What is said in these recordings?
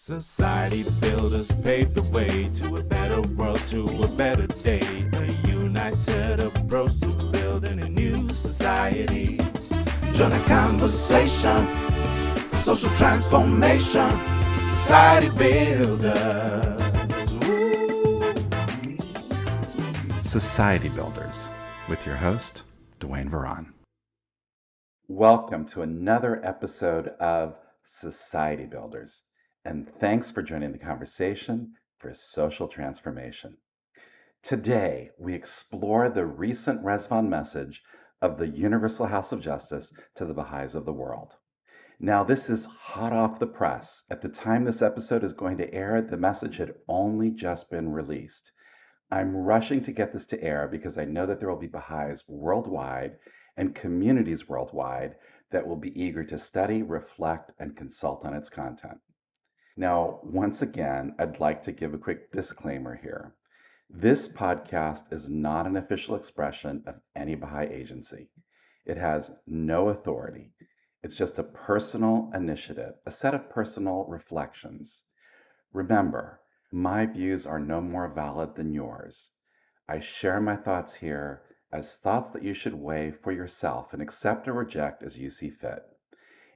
Society builders paved the way to a better world, to a better day. A united approach to building a new society. Join a conversation for social transformation. Society builders. Ooh. Society Builders with your host, Dwayne Veron. Welcome to another episode of Society Builders, and thanks for joining the conversation for social transformation. Today, we explore the recent Ridvan Message of the Universal House of Justice to the Baha'is of the world. Now, this is hot off the press. At the time this episode is going to air, the message had only just been released. I'm rushing to get this to air because I know that there will be Baha'is worldwide and communities worldwide that will be eager to study, reflect, and consult on its content. Now, once again, I'd like to give a quick disclaimer here. This podcast is not an official expression of any Baha'i agency. It has no authority. It's just a personal initiative, a set of personal reflections. Remember, my views are no more valid than yours. I share my thoughts here as thoughts that you should weigh for yourself and accept or reject as you see fit.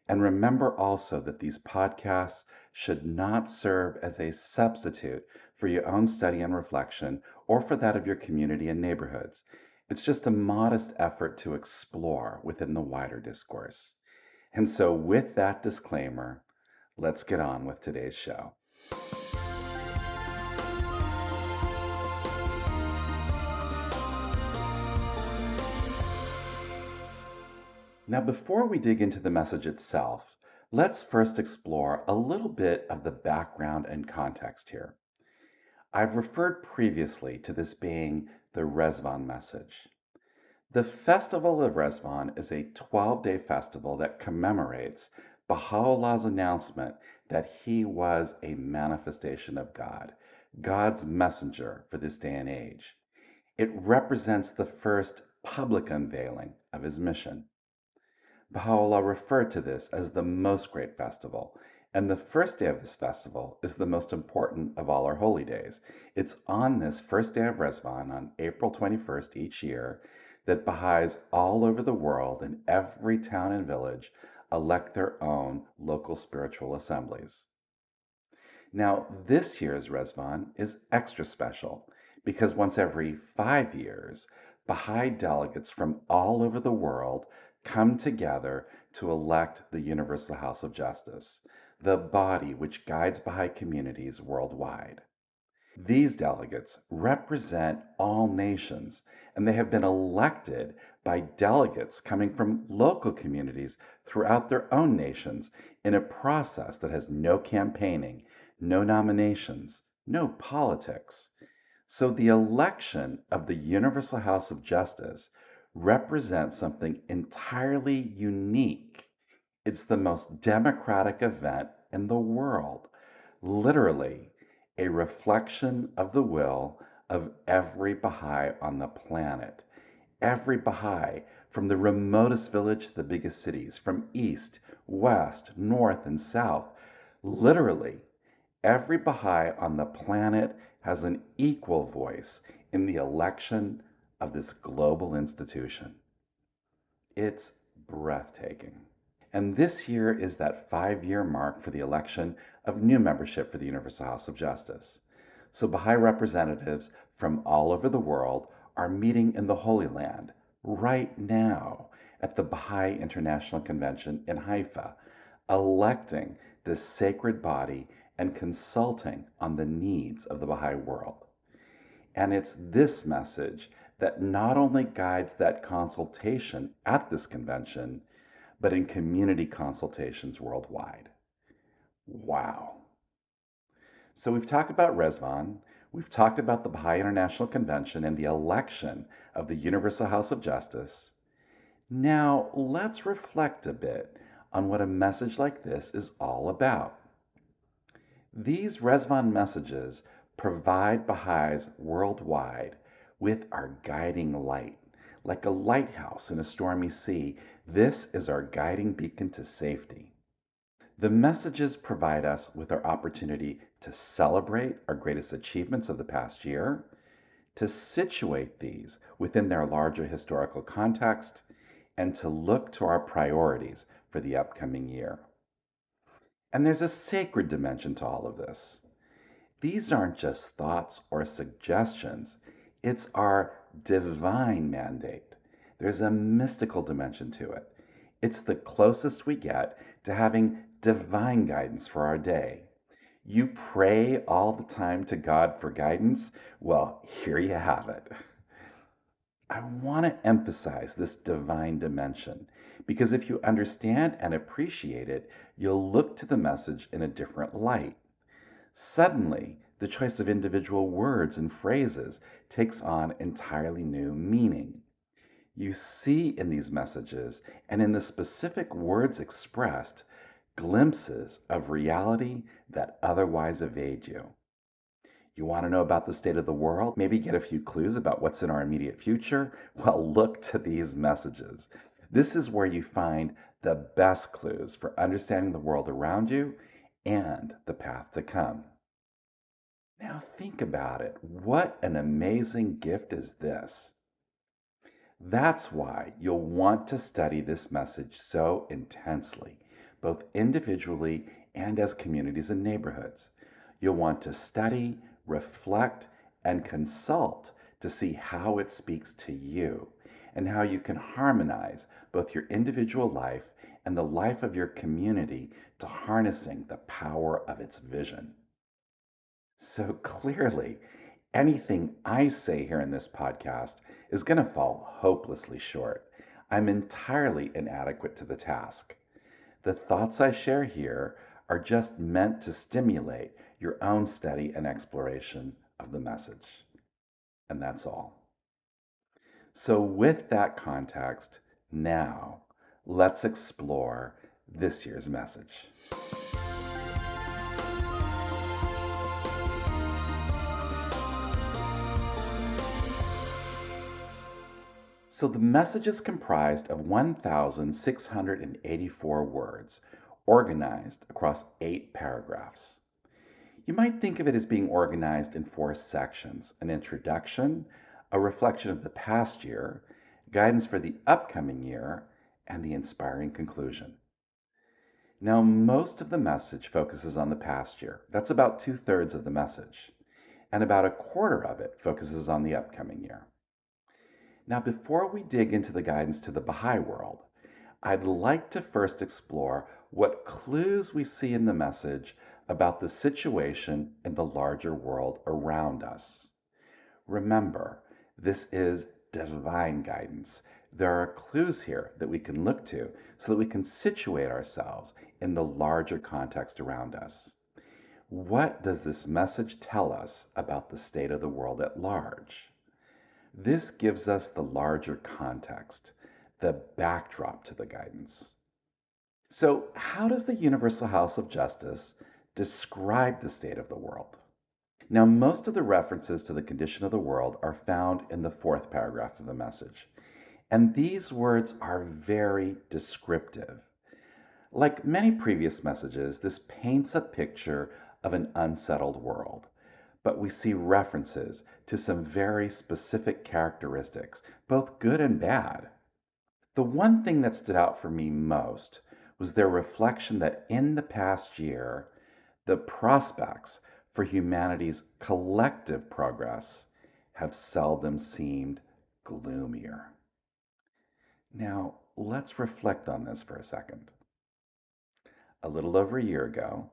And remember also that these podcasts should not serve as a substitute for your own study and reflection or for that of your community and neighborhoods. It's just a modest effort to explore within the wider discourse. And so, with that disclaimer, let's get on with today's show. Now, before we dig into the message itself, let's first explore a little bit of the background and context here. I've referred previously to this being the Ridvan Message. The Festival of Ridvan is a 12-day festival that commemorates Baha'u'llah's announcement that he was a manifestation of God, God's messenger for this day and age. It represents the first public unveiling of his mission. Baha'u'llah referred to this as the most great festival, and the first day of this festival is the most important of all our holy days. It's on this first day of Ridvan, on April 21st each year, that Baha'is all over the world in every town and village elect their own local spiritual assemblies. Now, this year's Ridvan is extra special because once every 5 years, Baha'i delegates from all over the world come together to elect the Universal House of Justice, the body which guides Baha'i communities worldwide. These delegates represent all nations, and they have been elected by delegates coming from local communities throughout their own nations in a process that has no campaigning, no nominations, no politics. So the election of the Universal House of Justice represents something entirely unique. It's the most democratic event in the world, literally a reflection of the will of every Baha'i on the planet. Every Baha'i, from the remotest village to the biggest cities, from east, west, north, and south, literally every Baha'i on the planet has an equal voice in the election of this global institution. It's breathtaking. And this year is that 5-year mark for the election of new membership for the Universal House of Justice. So Baha'i representatives from all over the world are meeting in the Holy Land right now at the Baha'i International Convention in Haifa, electing this sacred body and consulting on the needs of the Baha'i world. And it's this message that not only guides that consultation at this convention, but in community consultations worldwide. Wow. So we've talked about Ridvan, we've talked about the Baha'i International Convention and the election of the Universal House of Justice. Now let's reflect a bit on what a message like this is all about. These Ridvan messages provide Baha'is worldwide with our guiding light. Like a lighthouse in a stormy sea, this is our guiding beacon to safety. The messages provide us with our opportunity to celebrate our greatest achievements of the past year, to situate these within their larger historical context, and to look to our priorities for the upcoming year. And there's a sacred dimension to all of this. These aren't just thoughts or suggestions, it's our divine mandate. There's a mystical dimension to it. It's the closest we get to having divine guidance for our day. You pray all the time to God for guidance? Well, here you have it. I want to emphasize this divine dimension because if you understand and appreciate it, you'll look to the message in a different light. Suddenly, the choice of individual words and phrases takes on entirely new meaning. You see in these messages and in the specific words expressed glimpses of reality that otherwise evade you. You want to know about the state of the world? Maybe get a few clues about what's in our immediate future? Well, look to these messages. This is where you find the best clues for understanding the world around you and the path to come. Now, think about it. What an amazing gift is this? That's why you'll want to study this message so intensely, both individually and as communities and neighborhoods. You'll want to study, reflect, and consult to see how it speaks to you and how you can harmonize both your individual life and the life of your community to harnessing the power of its vision. So clearly, anything I say here in this podcast is going to fall hopelessly short. I'm entirely inadequate to the task. The thoughts I share here are just meant to stimulate your own study and exploration of the message. And that's all. So, with that context, now let's explore this year's message. So the message is comprised of 1,684 words, organized across 8 paragraphs. You might think of it as being organized in 4 sections: an introduction, a reflection of the past year, guidance for the upcoming year, and the inspiring conclusion. Now, most of the message focuses on the past year. That's about 2/3 of the message. And about a quarter of it focuses on the upcoming year. Now, before we dig into the guidance to the Baha'i world, I'd like to first explore what clues we see in the message about the situation in the larger world around us. Remember, this is divine guidance. There are clues here that we can look to so that we can situate ourselves in the larger context around us. What does this message tell us about the state of the world at large? This gives us the larger context, the backdrop to the guidance. So, how does the Universal House of Justice describe the state of the world? Now, most of the references to the condition of the world are found in the 4th paragraph of the message, and these words are very descriptive. Like many previous messages, this paints a picture of an unsettled world, but we see references to some very specific characteristics, both good and bad. The one thing that stood out for me most was their reflection that in the past year, the prospects for humanity's collective progress have seldom seemed gloomier. Now, let's reflect on this for a second. A little over a year ago,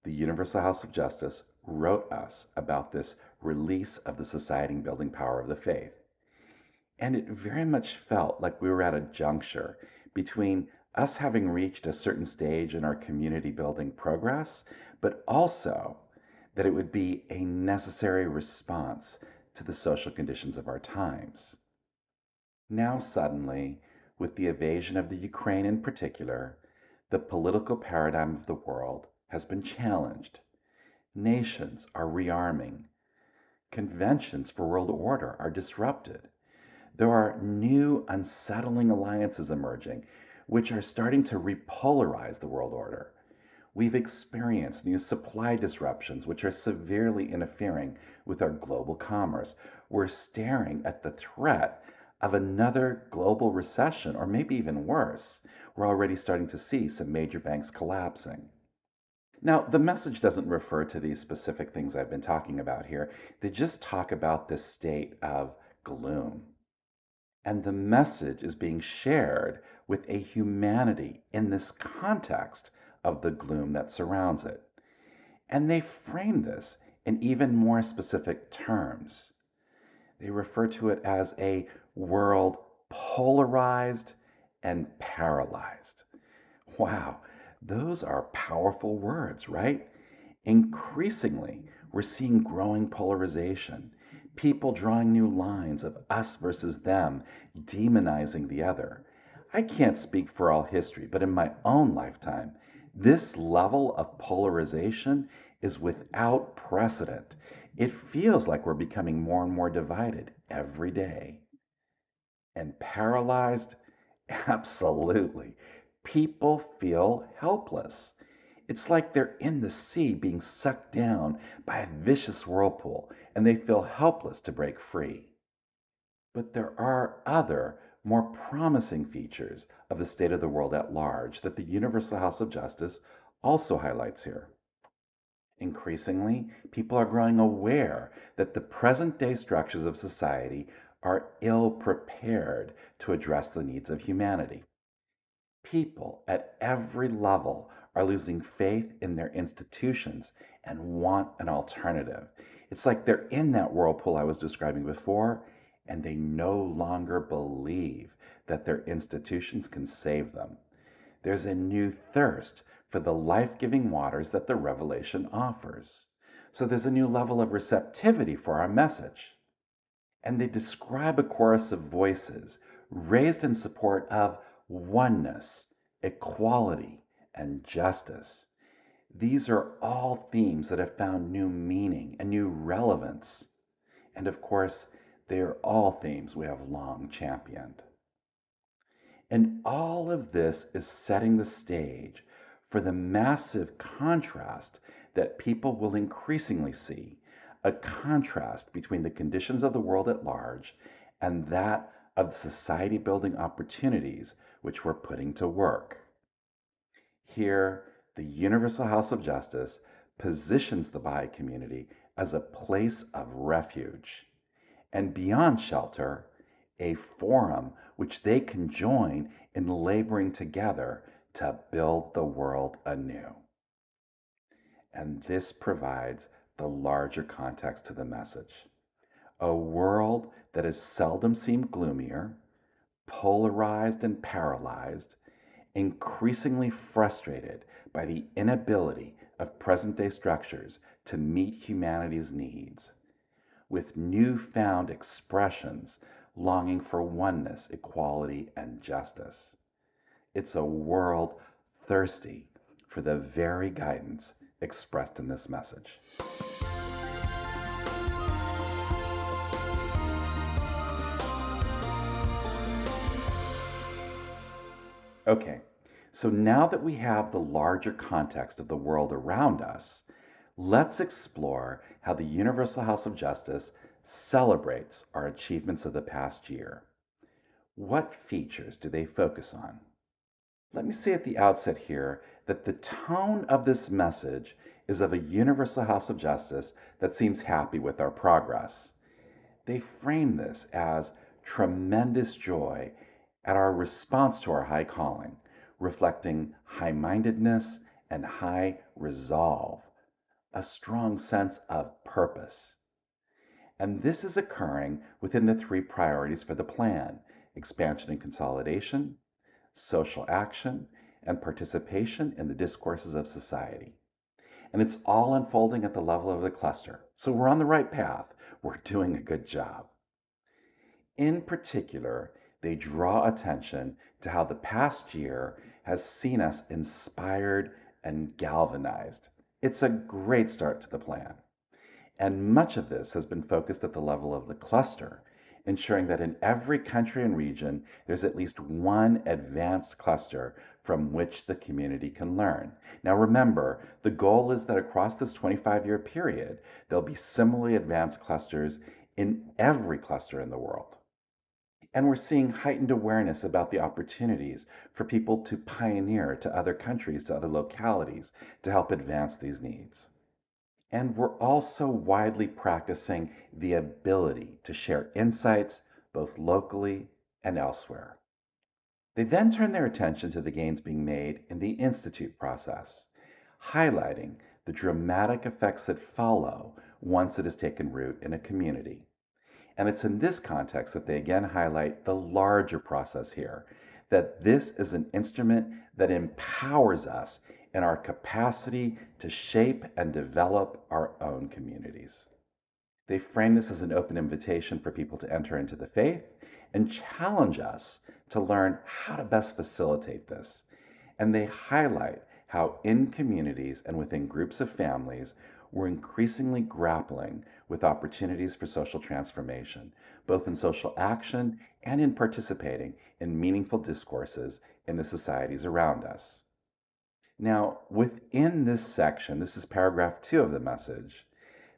the Universal House of Justice wrote us about this release of the society building power of the faith. And it very much felt like we were at a juncture between us having reached a certain stage in our community building progress, but also that it would be a necessary response to the social conditions of our times. Now, suddenly, with the invasion of the Ukraine in particular, the political paradigm of the world has been challenged. Nations are rearming. Conventions for world order are disrupted. There are new unsettling alliances emerging, which are starting to repolarize the world order. We've experienced new supply disruptions, which are severely interfering with our global commerce. We're staring at the threat of another global recession, or maybe even worse. We're already starting to see some major banks collapsing. Now, the message doesn't refer to these specific things I've been talking about here. They just talk about this state of gloom. And the message is being shared with a humanity in this context of the gloom that surrounds it. And they frame this in even more specific terms. They refer to it as a world polarized and paralyzed. Wow, those are powerful words, right? Increasingly, we're seeing growing polarization, people drawing new lines of us versus them, demonizing the other. I can't speak for all history, but in my own lifetime, this level of polarization is without precedent. It feels like we're becoming more and more divided every day. And paralyzed? Absolutely. People feel helpless. It's like they're in the sea being sucked down by a vicious whirlpool, and they feel helpless to break free. But there are other, more promising features of the state of the world at large that the Universal House of Justice also highlights here. Increasingly, people are growing aware that the present day structures of society are ill prepared to address the needs of humanity. People at every level are losing faith in their institutions and want an alternative. It's like they're in that whirlpool I was describing before, and they no longer believe that their institutions can save them. There's a new thirst for the life giving waters that the revelation offers. So there's a new level of receptivity for our message. And they describe a chorus of voices raised in support of oneness, equality, and justice. These are all themes that have found new meaning and new relevance. And of course, they are all themes we have long championed. And all of this is setting the stage for the massive contrast that people will increasingly see, a contrast between the conditions of the world at large and that of the society building opportunities which we're putting to work. Here, the Universal House of Justice positions the Baha'i community as a place of refuge and beyond shelter, a forum which they can join in laboring together to build the world anew. And this provides the larger context to the message. A world that has seldom seemed gloomier, polarized and paralyzed, increasingly frustrated by the inability of present day structures to meet humanity's needs, with newfound expressions longing for oneness, equality, and justice. It's a world thirsty for the very guidance expressed in this message. Okay, so now that we have the larger context of the world around us, let's explore how the Universal House of Justice celebrates our achievements of the past year. What features do they focus on? Let me say at the outset here that the tone of this message is of a Universal House of Justice that seems happy with our progress. They frame this as tremendous joy at our response to our high calling, reflecting high mindedness and high resolve, a strong sense of purpose. And this is occurring within the three priorities for the plan: expansion and consolidation, social action, and participation in the discourses of society. And it's all unfolding at the level of the cluster. So we're on the right path. We're doing a good job. In particular, they draw attention to how the past year has seen us inspired and galvanized. It's a great start to the plan. And much of this has been focused at the level of the cluster ensuring that in every country and region there's at least one advanced cluster from which the community can learn. Now remember, the goal is that across this 25-year period, there'll be similarly advanced clusters in every cluster in the world. And we're seeing heightened awareness about the opportunities for people to pioneer to other countries, to other localities, to help advance these needs. And we're also widely practicing the ability to share insights both locally and elsewhere. They then turn their attention to the gains being made in the institute process, highlighting the dramatic effects that follow once it has taken root in a community. And it's in this context that they again highlight the larger process here, that this is an instrument that empowers us in our capacity to shape and develop our own communities. They frame this as an open invitation for people to enter into the faith and challenge us to learn how to best facilitate this. And they highlight how in communities and within groups of families, we're increasingly grappling with opportunities for social transformation, both in social action and in participating in meaningful discourses in the societies around us. Now, within this section, this is paragraph 2 of the message,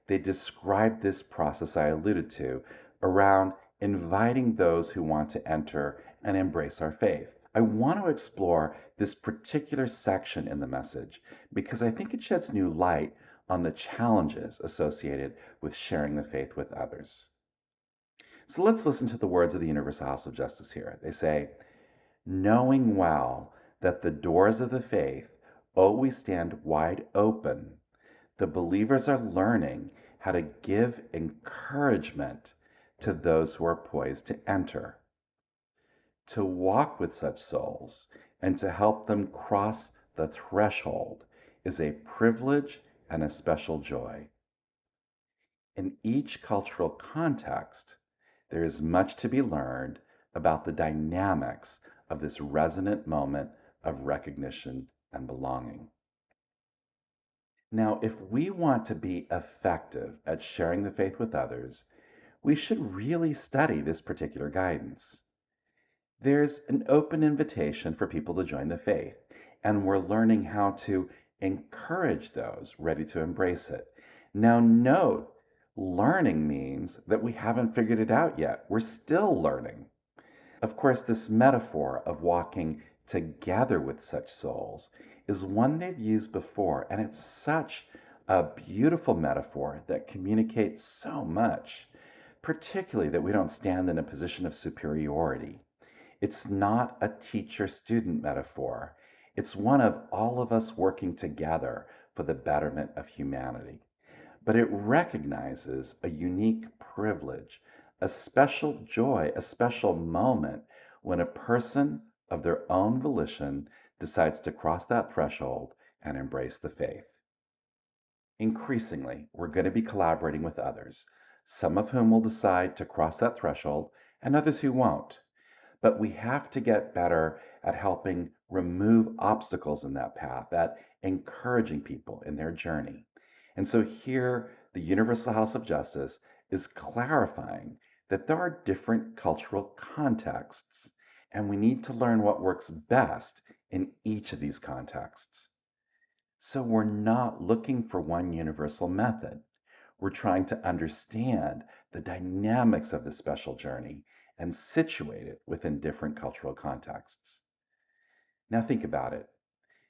they describe this process I alluded to around inviting those who want to enter and embrace our faith. I want to explore this particular section in the message because I think it sheds new light on the challenges associated with sharing the faith with others. So let's listen to the words of the Universal House of Justice here. They say, knowing well that the doors of the faith always stand wide open, the believers are learning how to give encouragement to those who are poised to enter. To walk with such souls and to help them cross the threshold is a privilege and a special joy. In each cultural context, there is much to be learned about the dynamics of this resonant moment of recognition and belonging. Now, if we want to be effective at sharing the faith with others, we should really study this particular guidance. There's an open invitation for people to join the faith, and we're learning how to encourage those ready to embrace it. Now, note, learning means that we haven't figured it out yet. We're still learning. Of course, this metaphor of walking together with such souls is one they've used before, and it's such a beautiful metaphor that communicates so much, particularly that we don't stand in a position of superiority. It's not a teacher-student metaphor. It's one of all of us working together for the betterment of humanity. But it recognizes a unique privilege, a special joy, a special moment when a person of their own volition decides to cross that threshold and embrace the faith. Increasingly, we're going to be collaborating with others, some of whom will decide to cross that threshold and others who won't. But we have to get better at helping remove obstacles in that path, at encouraging people in their journey. And so here, the Universal House of Justice is clarifying that there are different cultural contexts, and we need to learn what works best in each of these contexts. So we're not looking for one universal method. We're trying to understand the dynamics of this special journey and situate it within different cultural contexts. Now think about it.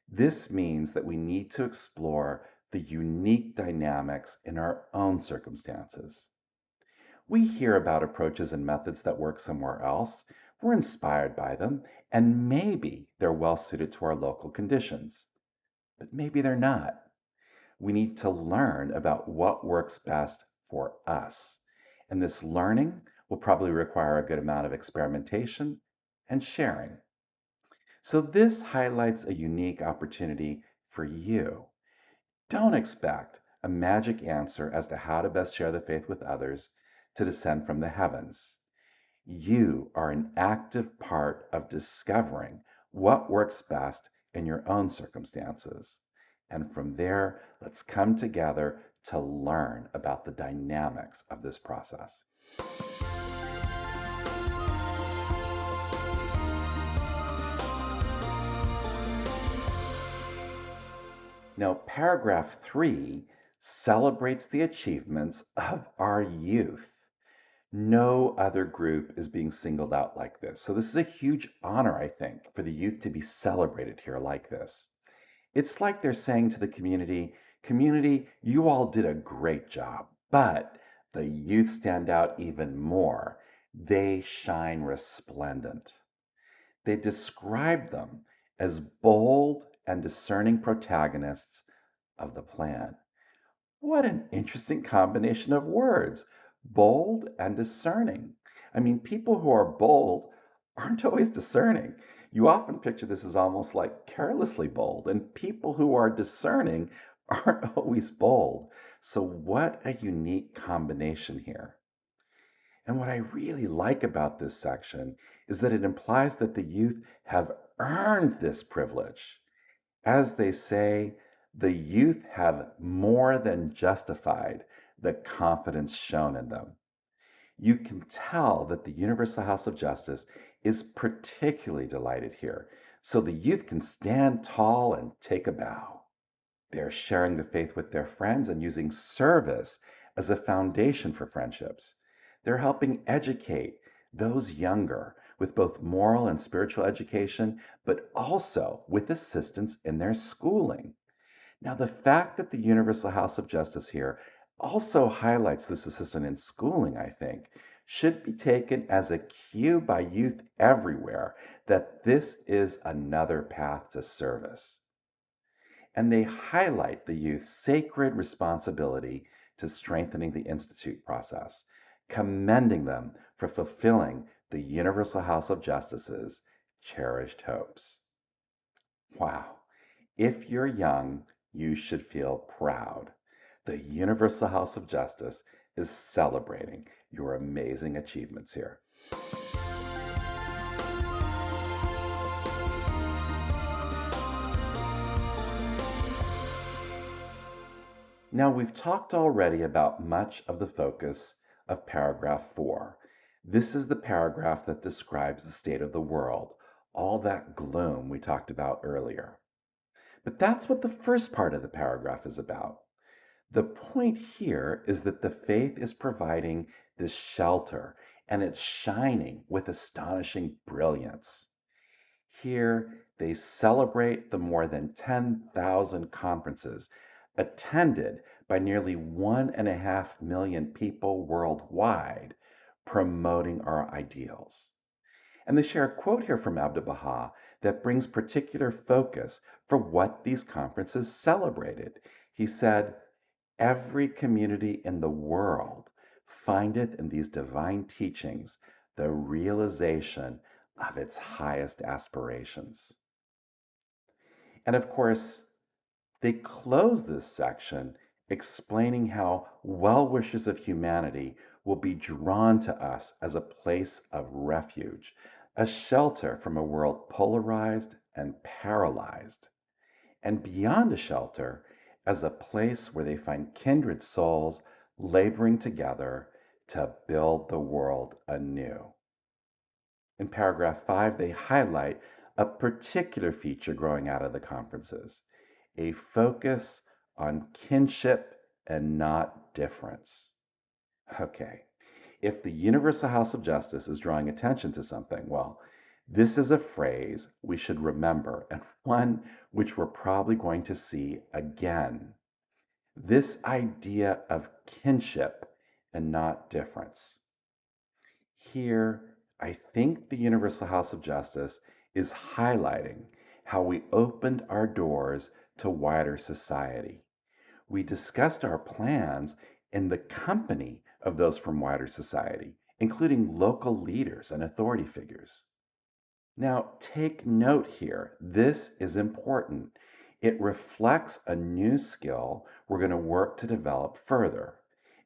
This means that we need to explore the unique dynamics in our own circumstances. We hear about approaches and methods that work somewhere else. We're inspired by them, and maybe they're well suited to our local conditions. But maybe they're not. We need to learn about what works best for us. And this learning will probably require a good amount of experimentation and sharing. So this highlights a unique opportunity for you. Don't expect a magic answer as to how to best share the faith with others to descend from the heavens. You are an active part of discovering what works best in your own circumstances. And from there, let's come together to learn about the dynamics of this process. Now, paragraph 3 celebrates the achievements of our youth. No other group is being singled out like this. So, this is a huge honor, I think, for the youth to be celebrated here like this. It's like they're saying to the community, you all did a great job, but the youth stand out even more. They shine resplendent. They describe them as bold and discerning protagonists of the plan. What an interesting combination of words, bold and discerning. I mean, people who are bold aren't always discerning. You often picture this as almost like carelessly bold, and people who are discerning aren't always bold. So, what a unique combination here. And what I really like about this section is that it implies that the youth have earned this privilege. As they say, the youth have more than justified the confidence shown in them. You can tell that the Universal House of Justice is particularly delighted here, so the youth can stand tall and take a bow. They're sharing the faith with their friends and using service as a foundation for friendships. They're helping educate those younger with both moral and spiritual education, but also with assistance in their schooling. Now, the fact that the Universal House of Justice here also highlights this assistance in schooling, I think, should be taken as a cue by youth everywhere that this is another path to service. And they highlight the youth's sacred responsibility to strengthening the Institute process, commending them for fulfilling the Universal House of Justice's cherished hopes. Wow. If you're young, you should feel proud. The Universal House of Justice is celebrating your amazing achievements here. Now, we've talked already about much of the focus of paragraph 4. This is the paragraph that describes the state of the world, all that gloom we talked about earlier. But that's what the first part of the paragraph is about. The point here is that the faith is providing this shelter and it's shining with astonishing brilliance. Here, they celebrate the more than 10,000 conferences attended by nearly 1.5 million people worldwide promoting our ideals. And they share a quote here from Abdu'l Baha that brings particular focus for what these conferences celebrated. He said, every community in the world findeth in these divine teachings the realization of its highest aspirations. And of course, they close this section explaining how well wishers of humanity will be drawn to us as a place of refuge, a shelter from a world polarized and paralyzed, and beyond a shelter, as a place where they find kindred souls laboring together to build the world anew. In paragraph 5, they highlight a particular feature growing out of the conferences, a focus on kinship and not difference. Okay, if the Universal House of Justice is drawing attention to something, well, this is a phrase we should remember and one which we're probably going to see again. This idea of kinship and not difference. Here, I think the Universal House of Justice is highlighting how we opened our doors to wider society. We discussed our plans in the company of those from wider society, including local leaders and authority figures. Now, take note here. This is important. It reflects a new skill we're going to work to develop further.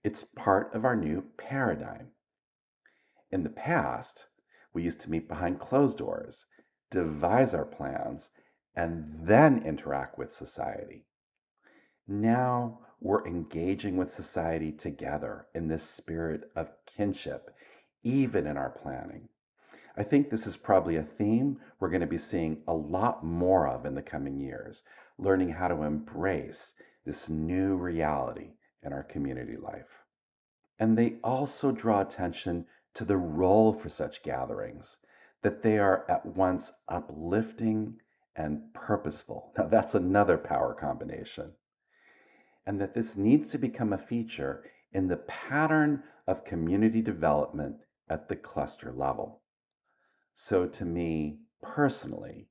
It's part of our new paradigm. In the past, we used to meet behind closed doors, devise our plans, and then interact with society. Now we're engaging with society together in this spirit of kinship, even in our planning. I think this is probably a theme we're going to be seeing a lot more of in the coming years. learning how to embrace this new reality in our community life. And they also draw attention to the role for such gatherings, that they are at once uplifting and purposeful. Now, that's another power combination. And that this needs to become a feature in the pattern of community development at the cluster level. So, to me personally,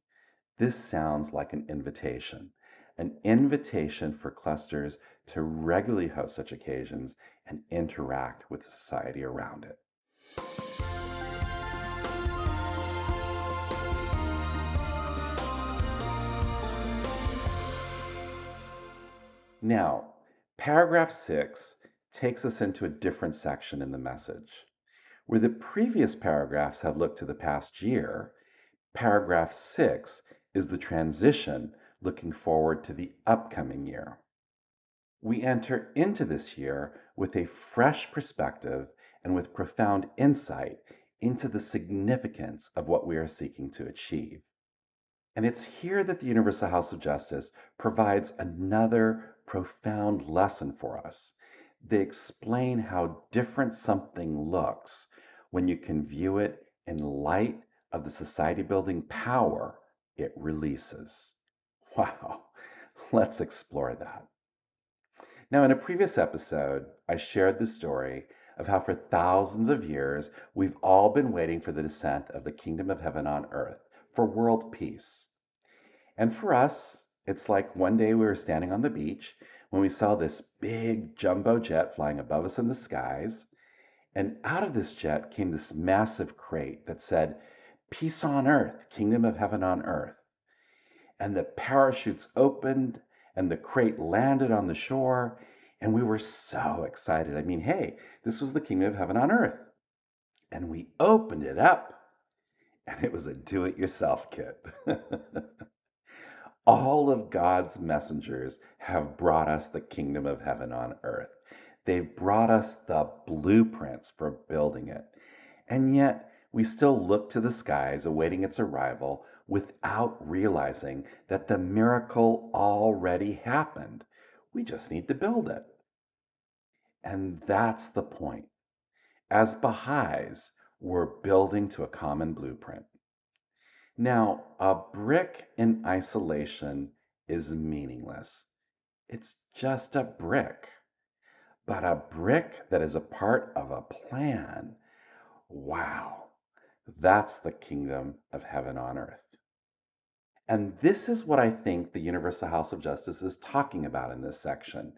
this sounds like an invitation for clusters to regularly host such occasions and interact with the society around it. Now, paragraph 6 takes us into a different section in the message. Where the previous paragraphs had looked to the past year, paragraph 6 is the transition looking forward to the upcoming year. We enter into this year with a fresh perspective and with profound insight into the significance of what we are seeking to achieve. And it's here that the Universal House of Justice provides another profound lesson for us. They explain how different something looks when you can view it in light of the society building power it releases. Wow, let's explore that. Now, in a previous episode, I shared the story of how for thousands of years we've all been waiting for the descent of the kingdom of heaven on earth, for world peace. And for us, it's like one day we were standing on the beach when we saw this big jumbo jet flying above us in the skies. And out of this jet came this massive crate that said, "Peace on earth, kingdom of heaven on earth." And the parachutes opened and the crate landed on the shore. And we were so excited. I mean, hey, this was the kingdom of heaven on earth. And we opened it up and it was a do it yourself kit. All of God's messengers have brought us the kingdom of heaven on earth. They've brought us the blueprints for building it. And yet, we still look to the skies awaiting its arrival without realizing that the miracle already happened. We just need to build it. And that's the point. As Baha'is, we're building to a common blueprint. Now, a brick in isolation is meaningless. It's just a brick. But a brick that is a part of a plan, wow, that's the kingdom of heaven on earth. And this is what I think the Universal House of Justice is talking about in this section.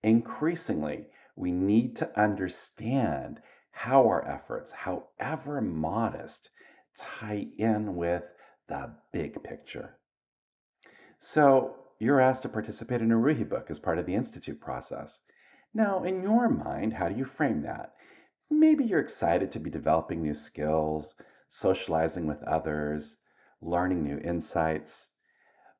Increasingly, we need to understand how our efforts, however modest, tie in with the big picture. So, you're asked to participate in a Ruhi book as part of the Institute process. Now, in your mind, how do you frame that? Maybe you're excited to be developing new skills, socializing with others, learning new insights.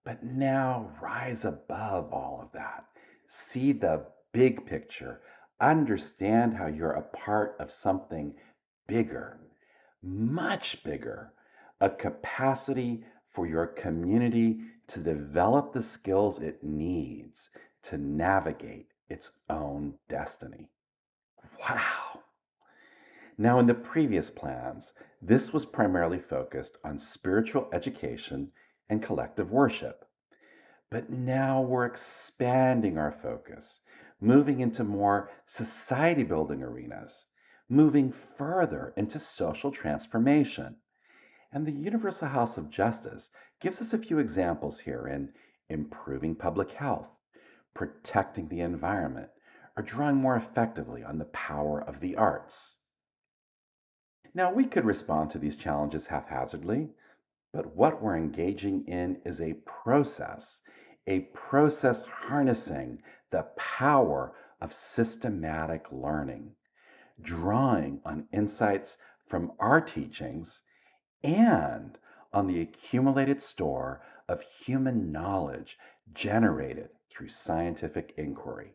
But now rise above all of that. See the big picture. Understand how you're a part of something bigger, much bigger, a capacity for your community to develop the skills it needs to navigate its own destiny. Wow. Now, in the previous plans, this was primarily focused on spiritual education and collective worship. But now we're expanding our focus, moving into more society building arenas, moving further into social transformation. And the Universal House of Justice gives us a few examples here in improving public health, protecting the environment, or drawing more effectively on the power of the arts. Now, we could respond to these challenges haphazardly, but what we're engaging in is a process harnessing the power of systematic learning, drawing on insights from our teachings and on the accumulated store of human knowledge generated through scientific inquiry.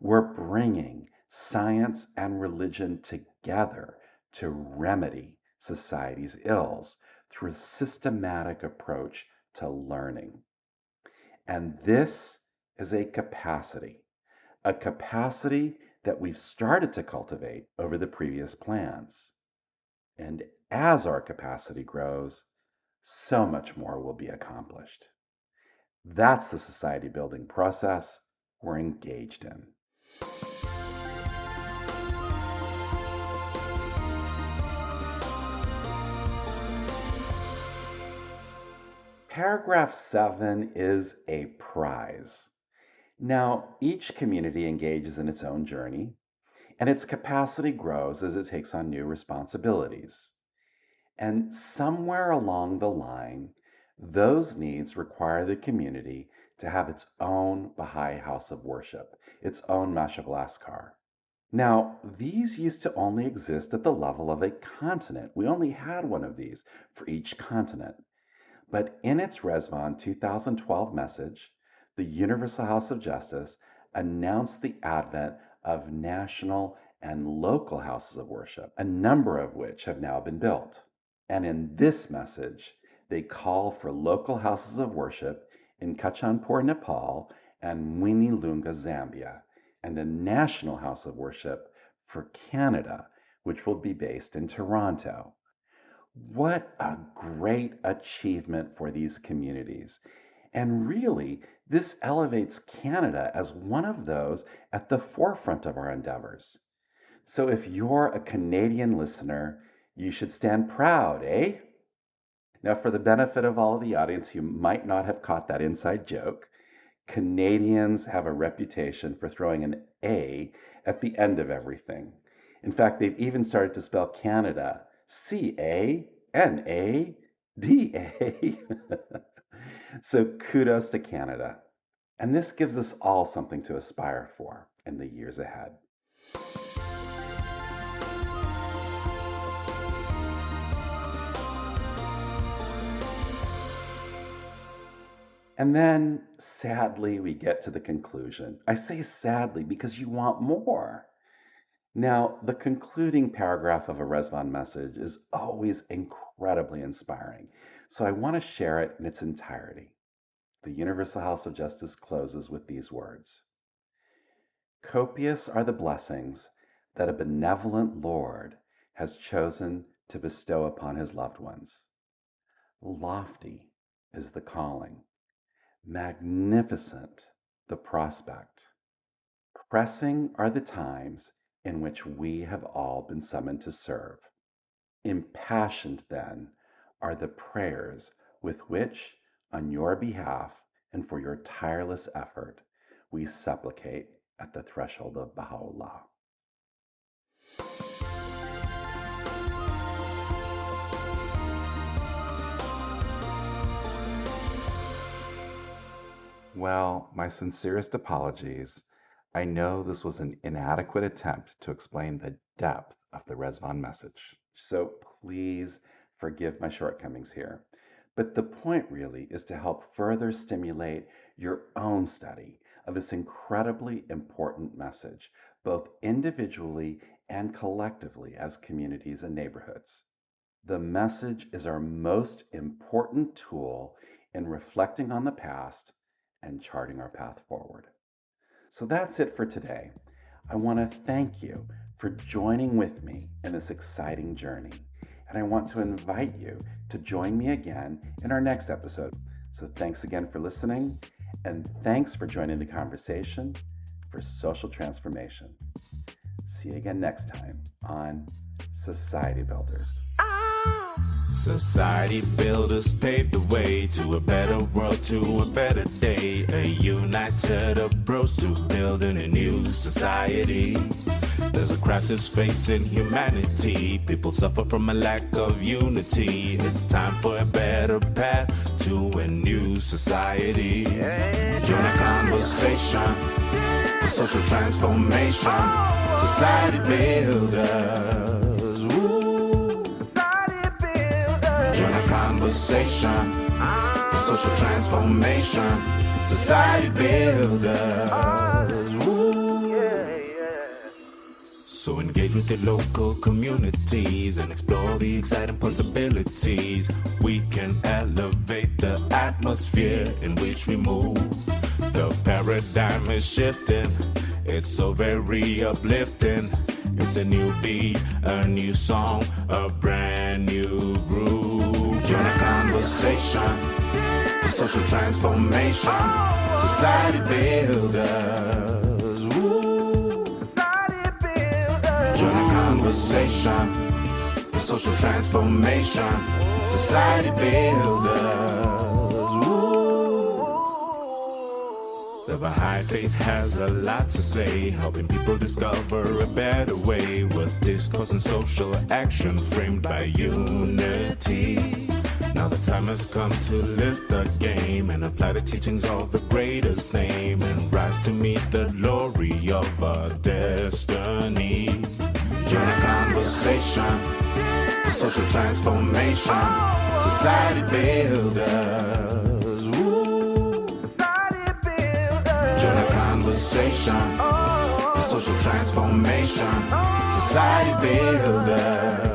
We're bringing science and religion together to remedy society's ills through a systematic approach to learning. And this is a capacity that we've started to cultivate over the previous plans. And as our capacity grows, so much more will be accomplished. That's the society building process we're engaged in. Paragraph 7 is a prize. Now, each community engages in its own journey, and its capacity grows as it takes on new responsibilities. And somewhere along the line, those needs require the community to have its own Baha'i house of worship, its own Mashab Laskar. Now, these used to only exist at the level of a continent. We only had one of these for each continent. But in its Ridvan 2012 message, the Universal House of Justice announced the advent of national and local houses of worship, a number of which have now been built. And in this message, they call for local houses of worship in Kachanpur, Nepal, and Mwinilunga, Zambia, and a national house of worship for Canada, which will be based in Toronto. What a great achievement for these communities. And really, this elevates Canada as one of those at the forefront of our endeavors. So if you're a Canadian listener, you should stand proud, eh? Now, for the benefit of all of the audience who might not have caught that inside joke, Canadians have a reputation for throwing an A at the end of everything. In fact, they've even started to spell Canada Canada. So kudos to Canada. And this gives us all something to aspire for in the years ahead. And then, sadly, we get to the conclusion. I say sadly because you want more. Now, the concluding paragraph of a Ridvan message is always incredibly inspiring, so I want to share it in its entirety. The Universal House of Justice closes with these words: "Copious are the blessings that a benevolent Lord has chosen to bestow upon his loved ones. Lofty is the calling, magnificent the prospect. Pressing are the times in which we have all been summoned to serve. Impassioned, then, are the prayers with which, on your behalf and for your tireless effort, we supplicate at the threshold of Baha'u'llah." Well, my sincerest apologies. I know this was an inadequate attempt to explain the depth of the Ridvan message, so please forgive my shortcomings here. But the point really is to help further stimulate your own study of this incredibly important message, both individually and collectively as communities and neighborhoods. The message is our most important tool in reflecting on the past and charting our path forward. So that's it for today. I want to thank you for joining with me in this exciting journey. And I want to invite you to join me again in our next episode. So thanks again for listening, and thanks for joining the conversation for social transformation. See you again next time on Society Builders. Society builders paved the way to a better world, to a better day. A united approach to building a new society. There's a crisis facing humanity. People suffer from a lack of unity. It's time for a better path to a new society. Join a conversation for social transformation. Society builders. Woo. Join a conversation for social transformation. Society builders. Woo. So engage with your local communities and explore the exciting possibilities. We can elevate the atmosphere in which we move. The paradigm is shifting, it's so very uplifting. It's a new beat, a new song, a brand new groove. Join a conversation for social transformation. Society builders, woo. Join a conversation for social transformation. Society builders, woo. The Baha'i faith has a lot to say, helping people discover a better way with discourse and social action framed by unity. Now the time has come to lift the game and apply the teachings of the greatest name and rise to meet the glory of our destiny. Join a conversation for social transformation. Society builders, woo. Join a conversation for social transformation. Society builders.